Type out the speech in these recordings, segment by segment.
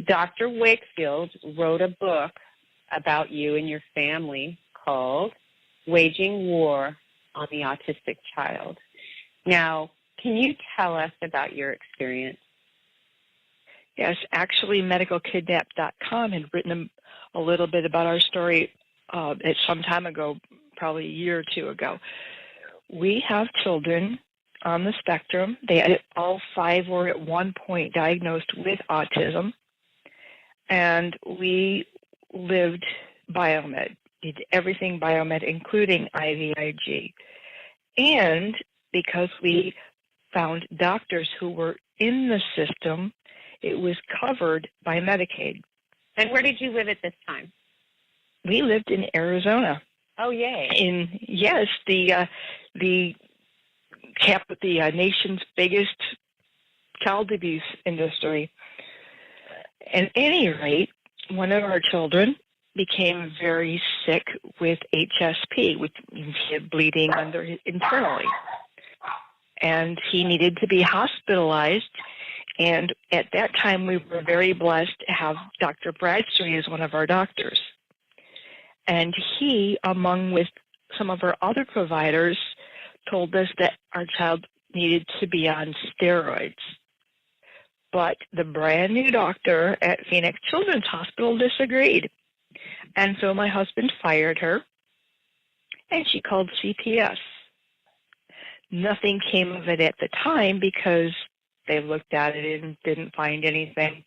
Dr. Wakefield wrote a book about you and your family called Waging War on the Autistic Child. Now, can you tell us about your experience? Yes, actually, medicalkidnap.com had written a little bit about our story some time ago, probably a year or two ago. We have children on the spectrum. All 5 were at one point diagnosed with autism, and we lived biomed, did everything biomed, including IVIG. And because we found doctors who were in the system, it was covered by Medicaid. And where did you live at this time? We lived in Arizona. Oh, yay! The nation's biggest child abuse industry. At any rate, one of our children became very sick with HSP, which means he had bleeding internally. And he needed to be hospitalized. And at that time, we were very blessed to have Dr. Bradstreet as one of our doctors. And he, along with some of our other providers, told us that our child needed to be on steroids. But the brand new doctor at Phoenix Children's Hospital disagreed. And so my husband fired her, and she called CPS. Nothing came of it at the time because they looked at it and didn't find anything.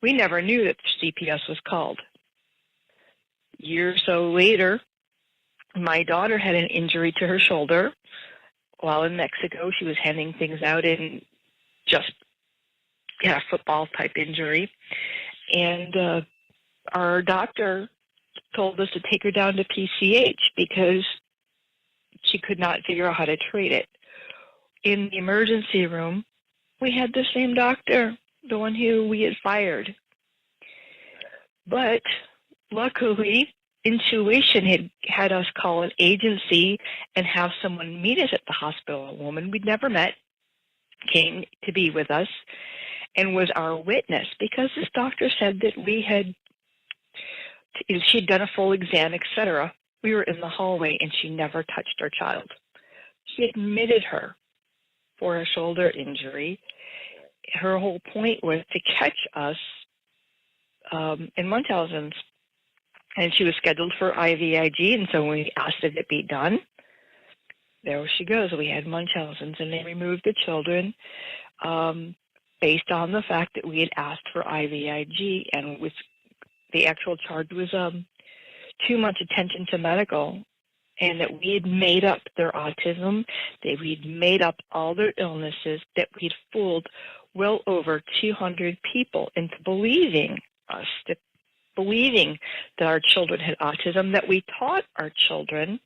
We never knew that CPS was called. A year or so later, my daughter had an injury to her shoulder. While in Mexico, she was handing things out and just had a football-type injury. And our doctor told us to take her down to PCH because she could not figure out how to treat it. In the emergency room, we had the same doctor, the one who we had fired. But luckily, intuition had us call an agency and have someone meet us at the hospital. A woman we'd never met came to be with us and was our witness because this doctor said that she'd done a full exam, etc. We were in the hallway and she never touched our child. She admitted her for a shoulder injury. Her whole point was to catch us in Munchausen's. And she was scheduled for IVIG, and so when we asked if it be done, there she goes. We had Munchausen's, and they removed the children based on the fact that we had asked for IVIG, and the actual charge was too much attention to medical, and that we had made up their autism, that we'd made up all their illnesses, that we'd fooled well over 200 people into believing us, believing that our children had autism, that we taught our children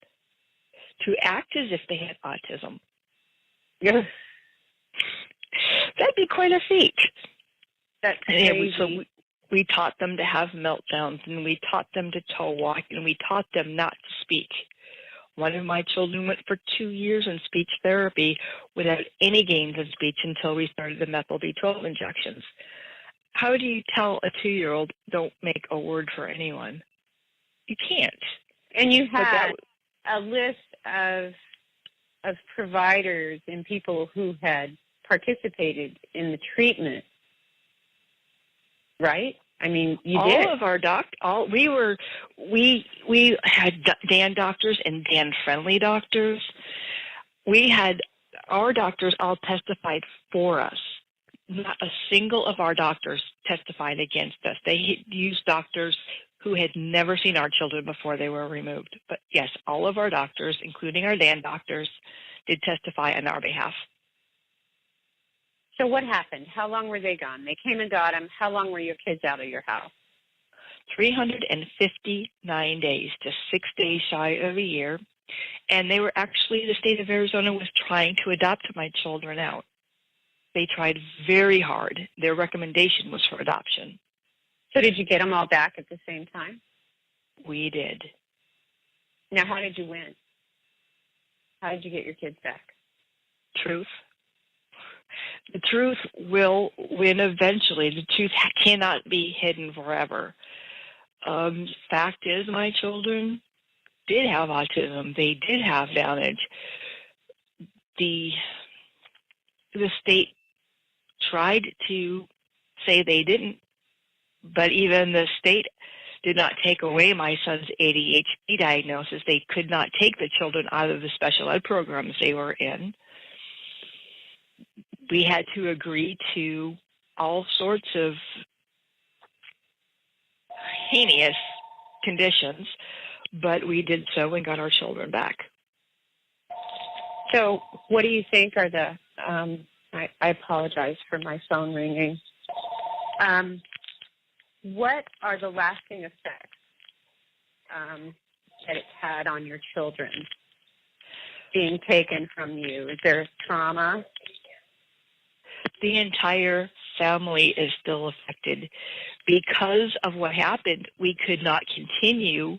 to act as if they had autism. Yeah. That'd be quite a feat. That's crazy. So we taught them to have meltdowns, and we taught them to toe walk, and we taught them not to speak. One of my children went for 2 years in speech therapy without any gains of speech until we started the methyl B12 injections. How do you tell a 2-year-old don't make a word for anyone? You can't. And you had a list of providers and people who had participated in the treatment, right? I mean, you did. All of our we had Dan doctors and Dan friendly doctors. We had our doctors all testified for us. Not a single of our doctors testified against us. They used doctors who had never seen our children before they were removed. But yes, all of our doctors, including our Dan doctors, did testify on our behalf. So what happened? How long were they gone? They came and got them. How long were your kids out of your house? 359 days, just 6 days shy of a year. And they were actually, the state of Arizona was trying to adopt my children out. They tried very hard. Their recommendation was for adoption. So did you get them all back at the same time? We did. Now, how did you win? How did you get your kids back? Truth. The truth will win eventually. The truth cannot be hidden forever. Fact is, my children did have autism. They did have damage. The state tried to say they didn't, but even the state did not take away my son's ADHD diagnosis. They could not take the children out of the special ed programs they were in. We had to agree to all sorts of heinous conditions, but we did so and got our children back. So what do you think are the, I apologize for my phone ringing. What are the lasting effects that it's had on your children being taken from you? Is there trauma? The entire family is still affected. Because of what happened, we could not continue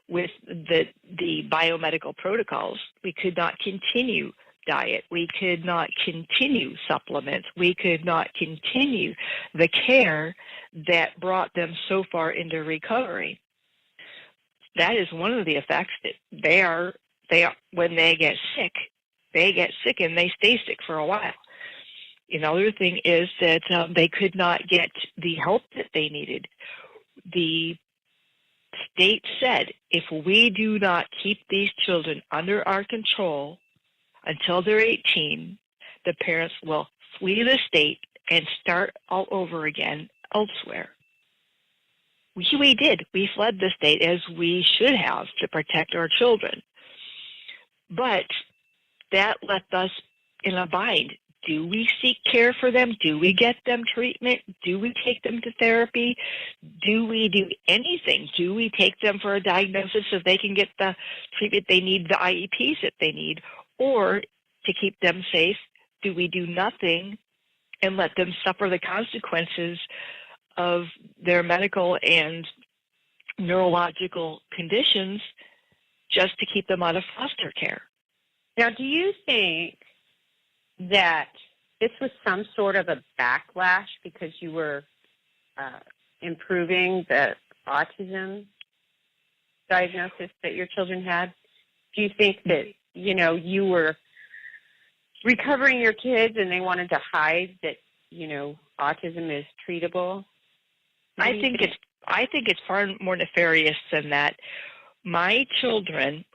with the biomedical protocols. We could not continue diet. We could not continue supplements. We could not continue the care that brought them so far into recovery. That is one of the effects, that they are when they get sick and they stay sick for a while. Another thing is that they could not get the help that they needed. The state said, if we do not keep these children under our control until they're 18, the parents will flee the state and start all over again elsewhere. We did. We fled the state, as we should have, to protect our children. But that left us in a bind. Do we seek care for them? Do we get them treatment? Do we take them to therapy? Do we do anything? Do we take them for a diagnosis so they can get the treatment they need, the IEPs that they need? Or to keep them safe, do we do nothing and let them suffer the consequences of their medical and neurological conditions just to keep them out of foster care? Now, do you think that this was some sort of a backlash because you were improving the autism diagnosis that your children had? Do you think that, you were recovering your kids and they wanted to hide that, autism is treatable? I think it's far more nefarious than that. My children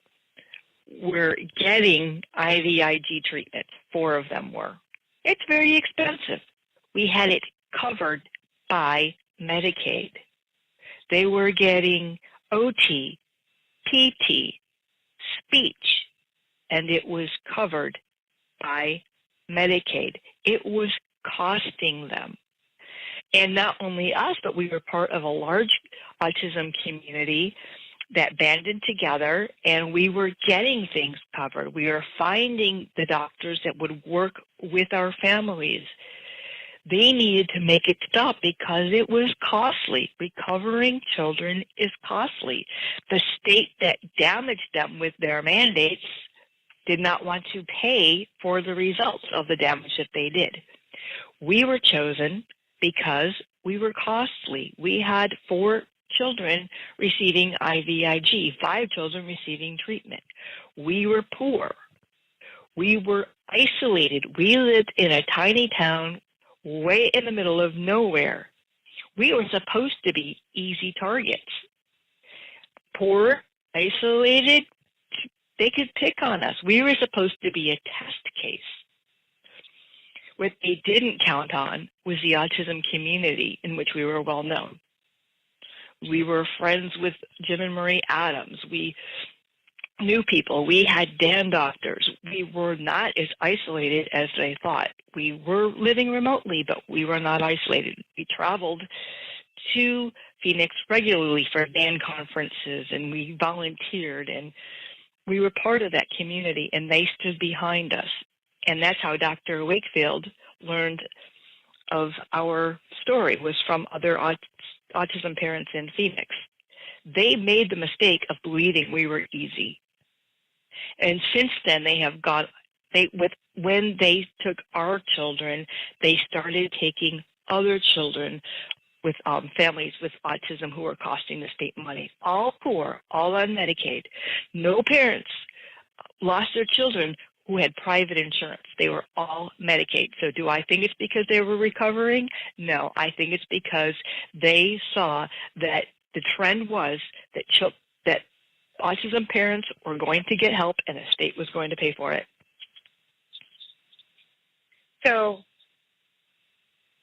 were getting IVIG treatment. 4 of them were. It's very expensive. We had it covered by Medicaid. They were getting OT, PT, speech, and it was covered by Medicaid. It was costing them. And not only us, but we were part of a large autism community that banded together, and we were getting things covered. We were finding the doctors that would work with our families. They needed to make it stop because it was costly. Recovering children is costly. The state that damaged them with their mandates did not want to pay for the results of the damage that they did. We were chosen because we were costly. We had 4 children receiving IVIG, 5 children receiving treatment. We were poor. We were isolated. We lived in a tiny town way in the middle of nowhere. We were supposed to be easy targets. Poor, isolated, they could pick on us. We were supposed to be a test case. What they didn't count on was the autism community in which we were well known. We were friends with Jim and Marie Adams. We knew people. We had Dan doctors. We were not as isolated as they thought. We were living remotely, but we were not isolated. We traveled to Phoenix regularly for Dan conferences, and we volunteered, and we were part of that community, and they stood behind us. And that's how Dr. Wakefield learned of our story, was from other autism parents in Phoenix. They made the mistake of believing we were easy. And since then, they have gone when they took our children, they started taking other children with families with autism who were costing the state money. All poor, all on Medicaid. No parents lost their children who had private insurance. They were all Medicaid. So do I think it's because they were recovering? No, I think it's because they saw that the trend was that that autism parents were going to get help and the state was going to pay for it. So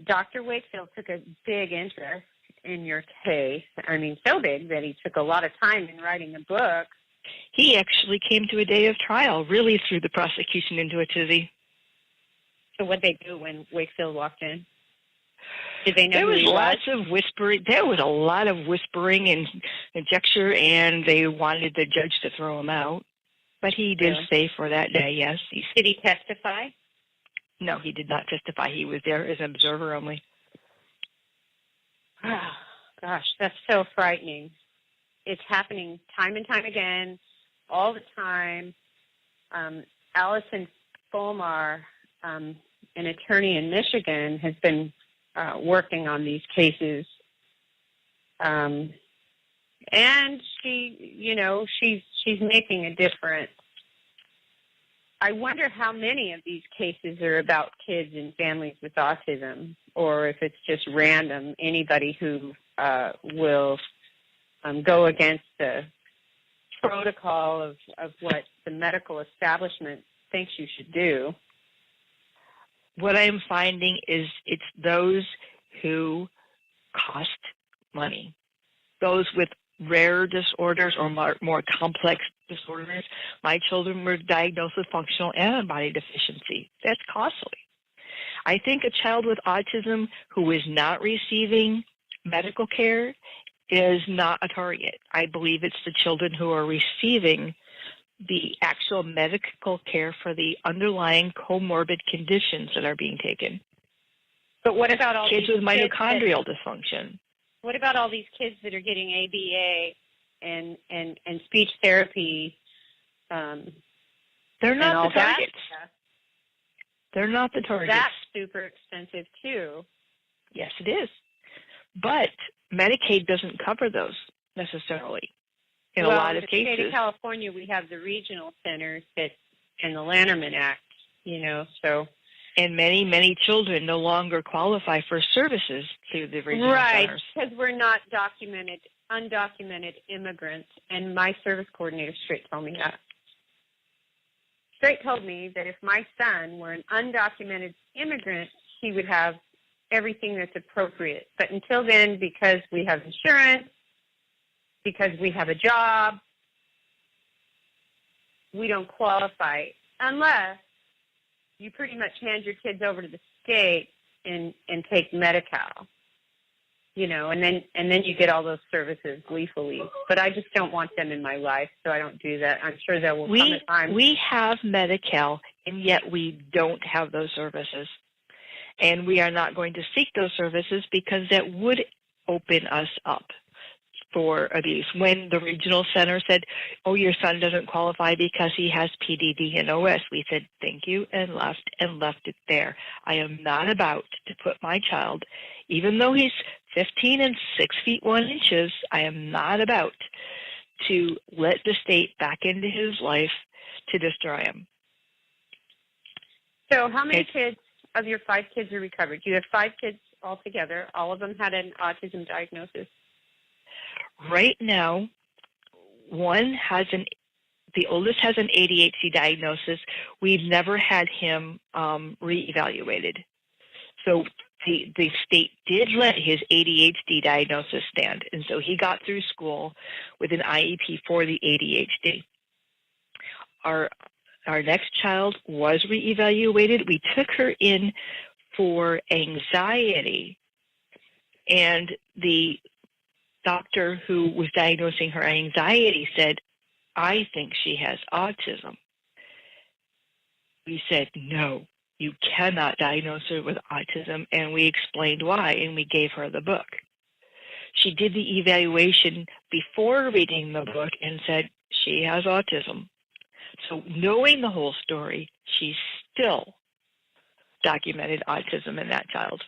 Dr. Wakefield took a big interest in your case. I mean, so big that he took a lot of time in writing a book. He actually came to a day of trial, really threw the prosecution into a tizzy. So what did they do when Wakefield walked in? Did they know there who was he lots of whispering. There was a lot of whispering and conjecture, and they wanted the judge to throw him out. But he did stay for that day, yes. Did he testify? No, he did not testify. He was there as an observer only. Oh, gosh, that's so frightening. It's happening time and time again, all the time. Allison Fulmar, an attorney in Michigan, has been working on these cases. And she's making a difference. I wonder how many of these cases are about kids and families with autism, or if it's just random, anybody who will go against the protocol of what the medical establishment thinks you should do. What I'm finding is it's those who cost money, those with rare disorders or more complex disorders. My children were diagnosed with functional antibody deficiency. That's costly. I think a child with autism who is not receiving medical care is not a target. I believe it's the children who are receiving the actual medical care for the underlying comorbid conditions that are being taken. But what about all kids these with mitochondrial dysfunction? What about all these kids that are getting ABA and speech therapy? They're not the targets. They're not the targets. That's super expensive too. Yes, it is. But Medicaid doesn't cover those necessarily in a lot of cases. In the state of California, we have the regional centers and the Lanterman Act, so. And many, many children no longer qualify for services through the regional centers. Right, because we're not undocumented immigrants, and my service coordinator straight told me that. Straight told me that if my son were an undocumented immigrant, he would have everything that's appropriate. But until then, because we have insurance, because we have a job, we don't qualify unless you pretty much hand your kids over to the state and take Medi-Cal, and then you get all those services gleefully. But I just don't want them in my life, so I don't do that. I'm sure there will come a time. We have Medi-Cal, and yet we don't have those services. And we are not going to seek those services because that would open us up for abuse. When the regional center said, oh, your son doesn't qualify because he has PDD and OS, we said, thank you, and left it there. I am not about to put my child, even though he's 15 and 6 feet 1 inches, I am not about to let the state back into his life to destroy him. So how many kids of your 5 kids are recovered? You have 5 kids altogether. All of them had an autism diagnosis. Right now, the oldest has an ADHD diagnosis. We've never had him reevaluated. So the state did let his ADHD diagnosis stand, and so he got through school with an IEP for the ADHD. Our next child was reevaluated. We took her in for anxiety, and the doctor who was diagnosing her anxiety said, I think she has autism. We said, no, you cannot diagnose her with autism, and we explained why, and we gave her the book. She did the evaluation before reading the book and said, she has autism. So knowing the whole story, she still documented autism in that child.